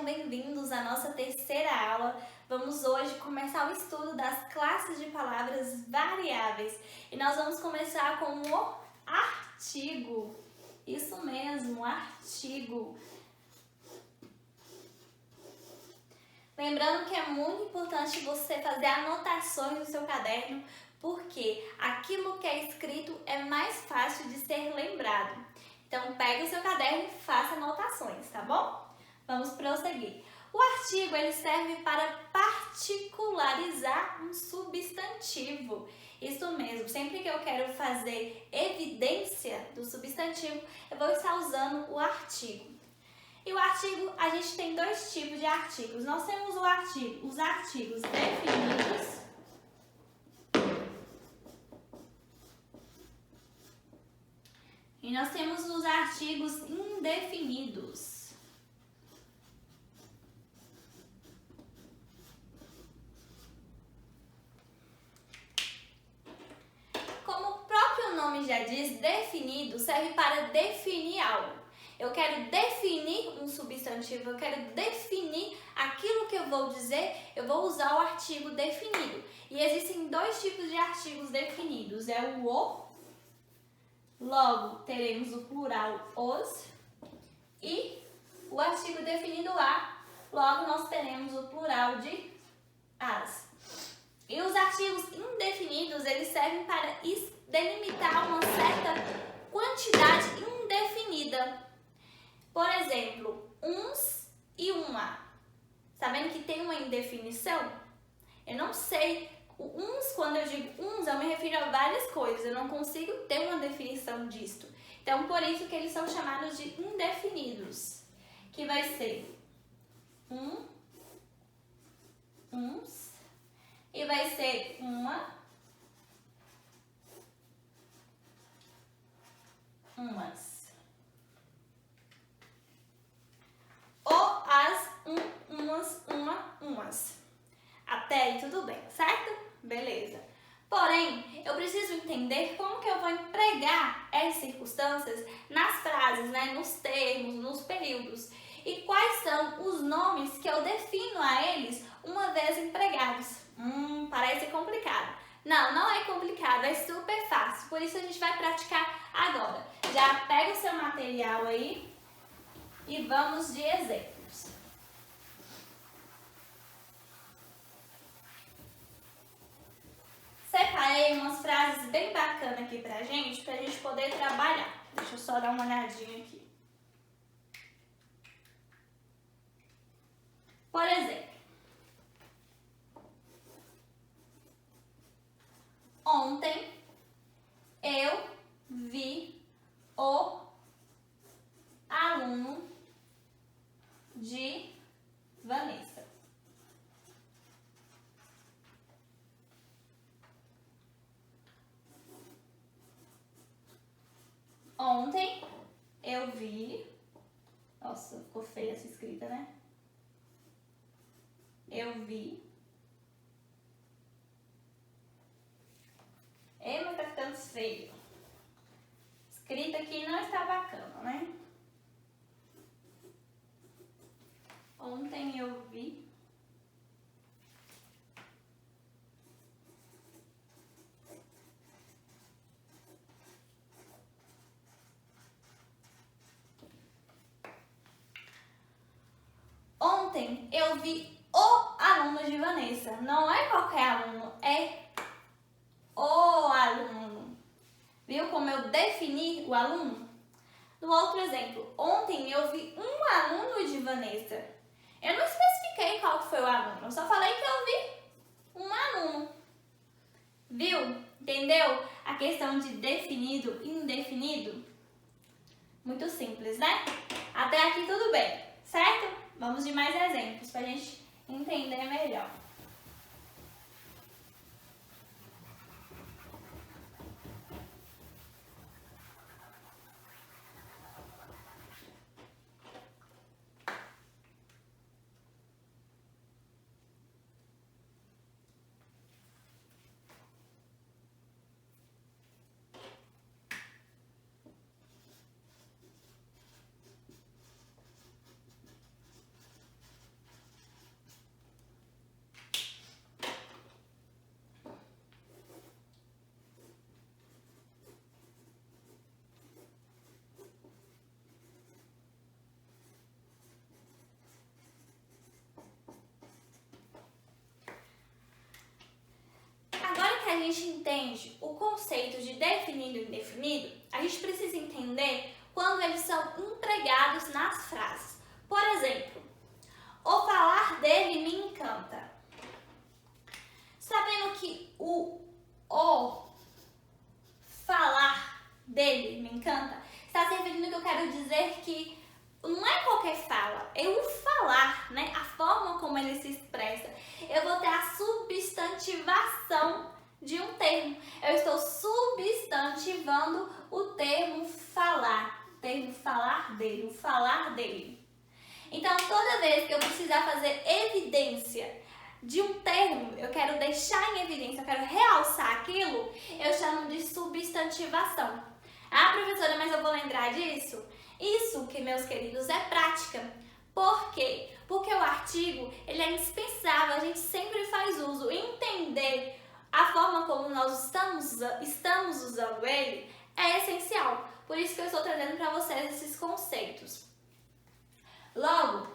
sejam bem-vindos à nossa terceira aula. Vamos hoje começar o estudo das classes de palavras variáveis e nós vamos começar com o artigo. Isso mesmo, artigo. Lembrando que é muito importante você fazer anotações no seu caderno, porque aquilo que é escrito é mais fácil de ser lembrado. Então, pegue o seu caderno e faça anotações, tá bom? Vamos prosseguir. O artigo ele serve para particularizar um substantivo. Isso mesmo, sempre que eu quero fazer evidência do substantivo, eu vou estar usando o artigo. E o artigo, a gente tem dois tipos de artigos. Nós temos os artigos definidos e nós temos os artigos indefinidos. Como o próprio nome já diz, definido serve para definir algo. Eu quero definir um substantivo, eu quero definir aquilo que eu vou dizer, eu vou usar o artigo definido. E existem dois tipos de artigos definidos, é o, logo teremos o plural os, e o artigo definido a, logo nós teremos o plural de as. E os artigos indefinidos, eles servem para delimitar uma certa quantidade indefinida. Por exemplo, uns e uma. Sabendo que tem uma indefinição? Eu não sei. Uns, quando eu digo uns, eu me refiro a várias coisas. Eu não consigo ter uma definição disto. Então, por isso que eles são chamados de indefinidos. Que vai ser uns. E vai ser uma, umas. Ou as, umas, umas. Até aí tudo bem, certo? Beleza. Porém, eu preciso entender como que eu vou empregar essas circunstâncias nas frases, né? Nos termos, nos períodos. E quais são os nomes que eu defino a eles uma vez empregados. Parece complicado. Não, não é complicado, é super fácil. Por isso a gente vai praticar agora. Já pega o seu material aí e vamos de exemplos. Separei umas frases bem bacanas aqui pra gente poder trabalhar. Deixa eu só dar uma olhadinha aqui. Por exemplo, ontem eu vi o aluno de Vanessa. Ontem eu vi... Nossa, ficou feia essa escrita, né? Eu vi... Mas tá ficando feio. Escrita aqui não está bacana, né? Ontem eu vi... Ontem eu vi o aluno de Vanessa. Não é qualquer aluno, é o aluno. Viu como eu defini o aluno? No outro exemplo, ontem eu vi um aluno de Vanessa. Eu não especifiquei qual foi o aluno, eu só falei que eu vi um aluno. Viu? Entendeu? A questão de definido e indefinido? Muito simples, né? Até aqui tudo bem, certo? Vamos de mais exemplos para a gente entender melhor. gente entende o conceito de definido e indefinido, a gente precisa entender quando eles são empregados nas frases. Por exemplo, o falar dele me encanta. Sabendo que o falar dele me encanta, está se referindo que eu quero dizer que não é qualquer fala, é o falar, né? A forma como ele se expressa. Eu vou ter a substantivação de um termo. Eu estou substantivando o termo falar. O termo falar dele, o falar dele. Então, toda vez que eu precisar fazer evidência de um termo, eu quero deixar em evidência, eu quero realçar aquilo, eu chamo de substantivação. Ah, professora, mas eu vou lembrar disso? Isso, que meus queridos, é prática. Por quê? Porque o artigo, ele é indispensável, a gente sempre faz uso. Entender a forma como nós estamos usando ele é essencial. Por isso que eu estou trazendo para vocês esses conceitos. Logo,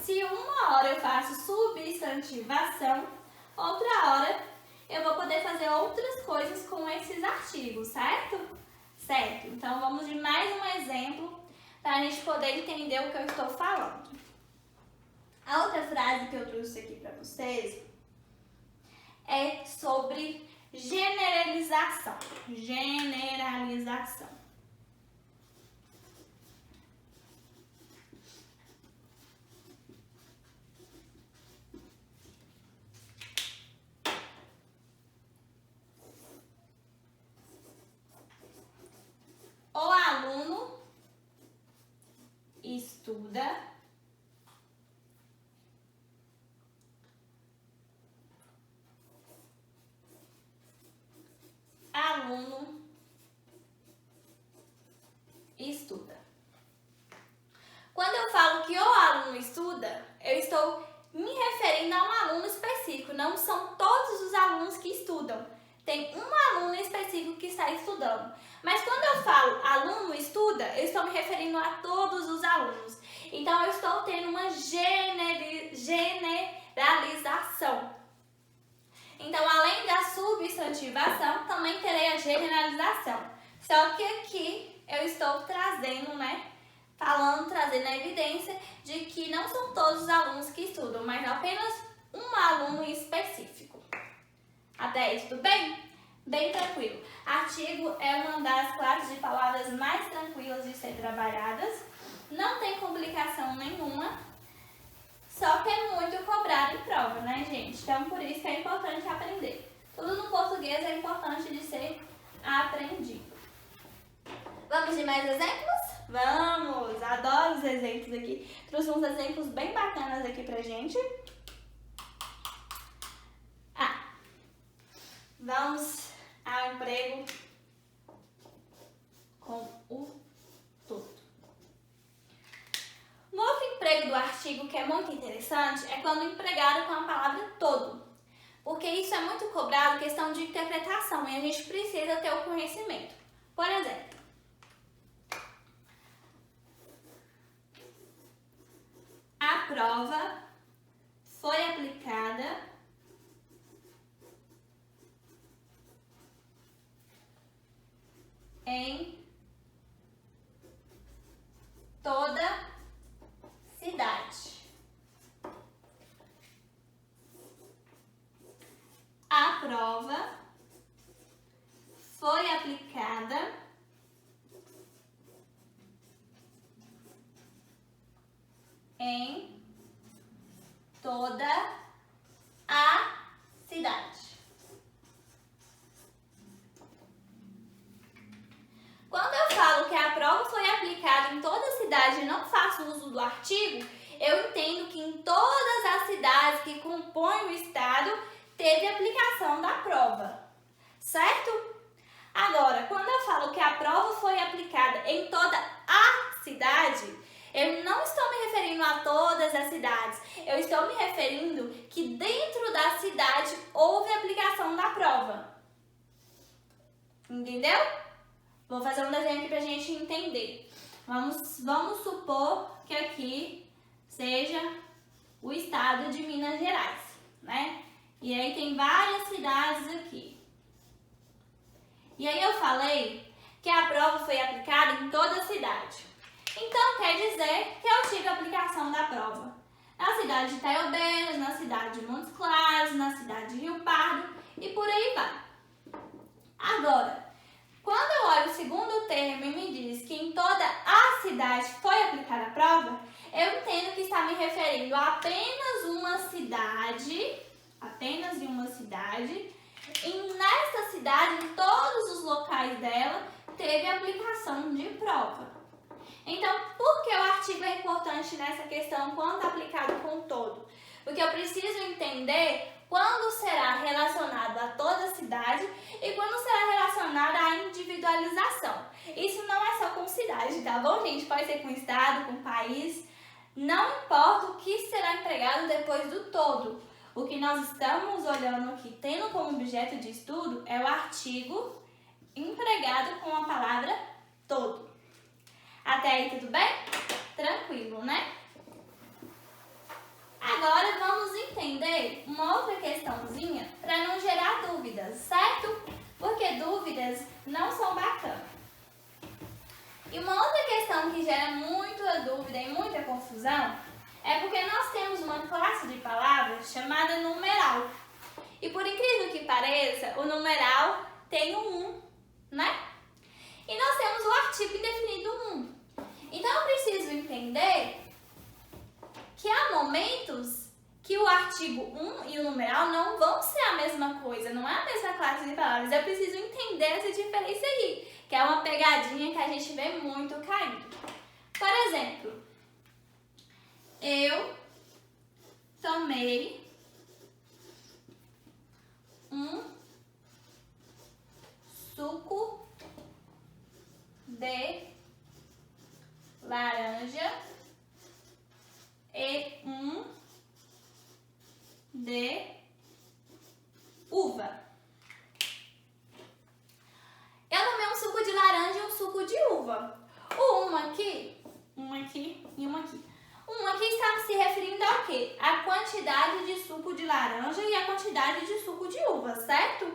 se uma hora eu faço substantivação, outra hora eu vou poder fazer outras coisas com esses artigos, certo? Certo. Então, vamos de mais um exemplo para a gente poder entender o que eu estou falando. A outra frase que eu trouxe aqui para vocês é sobre generalização. Generalização. O aluno estuda estuda. Quando eu falo que o aluno estuda, eu estou me referindo a um aluno específico, não são todos os alunos que estudam. Tem um aluno específico que está estudando. Mas quando eu falo aluno estuda, eu estou me referindo a todos os alunos. Então, eu estou tendo uma generalização. Então, além da substantivação, também terei a generalização. Só que aqui eu estou trazendo, trazendo a evidência de que não são todos os alunos que estudam, mas apenas um aluno em específico. Até aí, tudo bem? Bem tranquilo. Artigo é uma das classes de palavras mais tranquilas de ser trabalhadas. Não tem complicação nenhuma. Só que é muito cobrado em prova, né, gente? Então, por isso que é importante aprender. Tudo no português é importante de ser aprendido. Vamos de mais exemplos? Vamos! Adoro os exemplos aqui. Trouxe uns exemplos bem bacanas aqui pra gente. Vamos ao emprego com o todo. Um outro emprego do artigo que é muito interessante é quando empregado com a palavra todo. Porque isso é muito cobrado, questão de interpretação, e a gente precisa ter o conhecimento. Por exemplo, a prova foi aplicada em toda cidade. A prova foi aplicada em toda a cidade. Quando eu falo que a prova foi aplicada em toda a cidade e não faço uso do artigo, eu entendo que em todas as cidades que compõem o estado teve aplicação da prova, certo? Agora, quando eu falo que a prova foi aplicada em toda a cidade, eu não estou me referindo a todas as cidades, eu estou me referindo que dentro da cidade houve aplicação da prova. Entendeu? Vou fazer um desenho aqui pra gente entender. Vamos supor que aqui seja o estado de Minas Gerais, né? E aí tem várias cidades aqui. E aí eu falei que a prova foi aplicada em toda a cidade. Então quer dizer que eu tive a aplicação da prova na cidade de Itaiobeira, na cidade de Montes Claros, na cidade de Rio Pardo e por aí vai. Agora, quando eu olho o segundo termo e me diz que em toda a cidade foi aplicada a prova, eu entendo que está me referindo a apenas uma cidade, e nessa cidade, em todos os locais dela, teve aplicação de prova. Então, por que o artigo é importante nessa questão quando aplicado com todo? Porque eu preciso entender quando será relacionado a toda a cidade e quando será relacionado à individualização. Isso não é só com cidade, tá bom, gente? Pode ser com estado, com país. Não importa o que será empregado depois do todo. O que nós estamos olhando aqui, tendo como objeto de estudo, é o artigo empregado com a palavra todo. Até aí tudo bem? Tranquilo, né? Agora vamos entender uma outra questãozinha para não gerar dúvidas, certo? Porque dúvidas não são bacanas. E uma outra questão que gera muita dúvida e muita confusão é porque nós temos uma classe de palavras chamada numeral. E por incrível que pareça, o numeral tem um né? E nós temos o artigo indefinido um. Então eu preciso entender que há momentos que o artigo 1 e o numeral não vão ser a mesma coisa, não é a mesma classe de palavras. Eu preciso entender essa diferença aí, que é uma pegadinha que a gente vê muito caindo. Por exemplo, eu tomei um suco de laranja e um de uva. Eu tomei um suco de laranja e um suco de uva. O um aqui e um aqui. Um aqui está se referindo ao quê? A quantidade de suco de laranja e a quantidade de suco de uva, certo?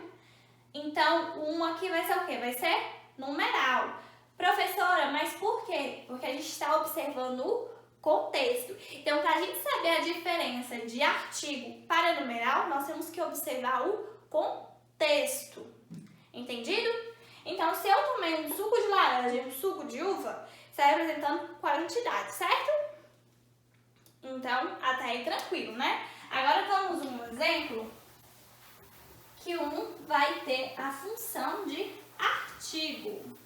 Então, o um aqui vai ser o quê? Vai ser numeral. Professora, mas por quê? Porque a gente está observando o contexto. Então, para a gente saber a diferença de artigo para numeral, nós temos que observar o contexto. Entendido? Então, se eu tomei um suco de laranja e um suco de uva, está representando quantidade, certo? Então, até aí tranquilo, né? Agora vamos um exemplo que um vai ter a função de artigo.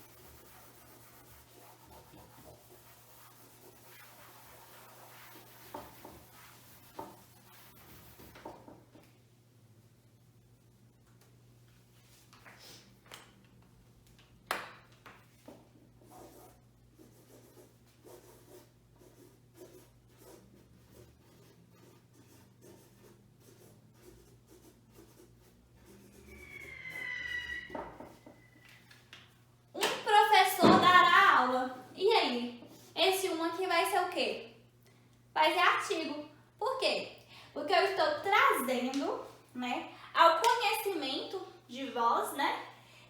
Vai ser o quê? Vai ser artigo. Por quê? Porque eu estou trazendo, né, ao conhecimento de vós, né,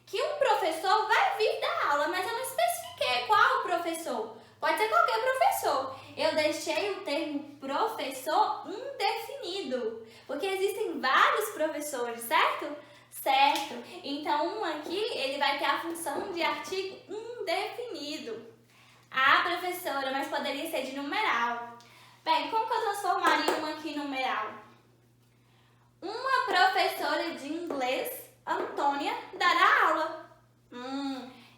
que um professor vai vir dar aula, mas eu não especifiquei qual professor. Pode ser qualquer professor. Eu deixei o termo professor indefinido, porque existem vários professores, certo? Certo. Então, um aqui, ele vai ter a função de artigo indefinido. Ah, professora, mas poderia ser de numeral. Bem, como que eu transformaria uma aqui em numeral? Uma professora de inglês, Antônia, dará aula.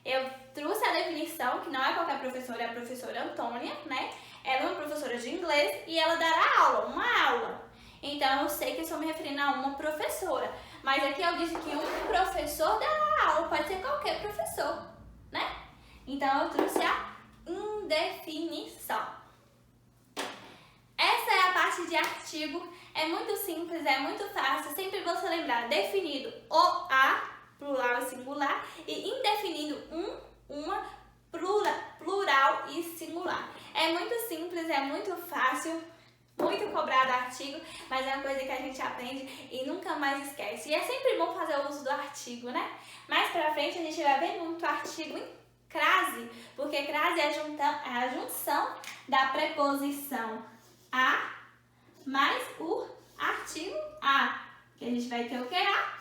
Eu trouxe a definição, que não é qualquer professora, é a professora Antônia, né? Ela é uma professora de inglês e ela dará aula, uma aula. Então, eu sei que eu estou me referindo a uma professora. Mas aqui eu disse que um professor dará aula, pode ser qualquer professor, né? Então, eu trouxe a indefinição. Essa é a parte de artigo, é muito simples, é muito fácil, sempre você lembrar definido o a, plural e singular, e indefinido uma, plural e singular. É muito simples, é muito fácil, muito cobrado artigo, mas é uma coisa que a gente aprende e nunca mais esquece. E é sempre bom fazer o uso do artigo, né? Mais pra frente a gente vai ver muito artigo em crase, porque crase é a junção da preposição a mais o artigo a. Que a gente vai ter o que? A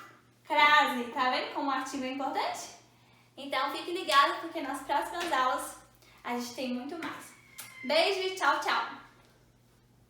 crase. Tá vendo como o artigo é importante? Então fique ligado, porque nas próximas aulas a gente tem muito mais. Beijo e tchau, tchau!